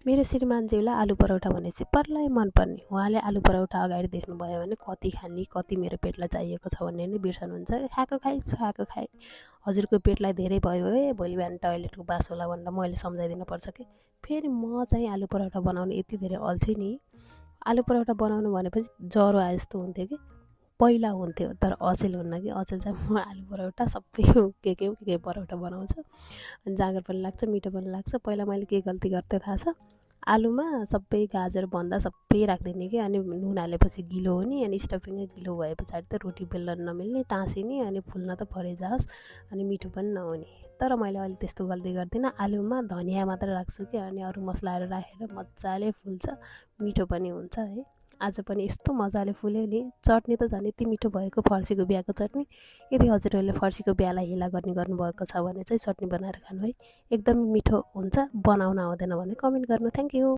मेरो श्रीमानज्यूलाई आलु पराठा भनेपछि पर्लै मनपर्ने। उहाँले आलु पराठा अगाडि देख्नुभयो भने कति खाने, कति मेरो पेटलाई चाहिएको छ भन्ने नै बिर्सनुहुन्छ। खाएको खाइ हजुरको पेटलाई धेरै भयो है, भोलि बिहान टोयलेटको बास होला भनेर मैले सम्झाइदिनु पर्छ कि। फेरि म चाहिँ आलु पराठा बनाउने यति धेरै अल्छी नि, आलु पराठा बनाउनु भनेपछि ज्वरो आए जस्तो हुन्थ्यो कि। पहिला हुन्थ्यो, तर अचेल हुन्न कि। अचेल चाहिँ म आलु पराठा सबै के पराठा बनाउँछु। अनि जाँगर पनि लाग्छ, मिठो पनि लाग्छ। पहिला मैले के गल्ती गर्थेँ थाहा छ? आलुमा सबै गाजर बन्दा सबै राखिदिने कि, अनि नुन हालेपछि गिलो हुने, अनि स्टफिङै गिलो भए पछाडि त रोटी बेल्न नमिल्ने, टाँसिने, अनि फुल्न त परै जाओस्, अनि मिठो पनि नहुने। तर मैले अहिले त्यस्तो गल्ती गर्दिनँ। आलुमा धनिया मात्र राख्छु कि, अनि अरू मसलाहरू राखेर मजाले फुल्छ, मिठो पनि हुन्छ है। आज पनि यस्तो मजाले फुल्यो नि। चटनी त झन् यति मिठो भएको, फर्सीको बिहाको चटनी। यदि हजुरहरूले फर्सीको बिहालाई हेला गर्नुभएको छ भने चाहिँ चटनी बनाएर खानु है, एकदम मिठो हुन्छ। बनाउन आउँदैन भने कमेन्ट गर्नु। Thank you.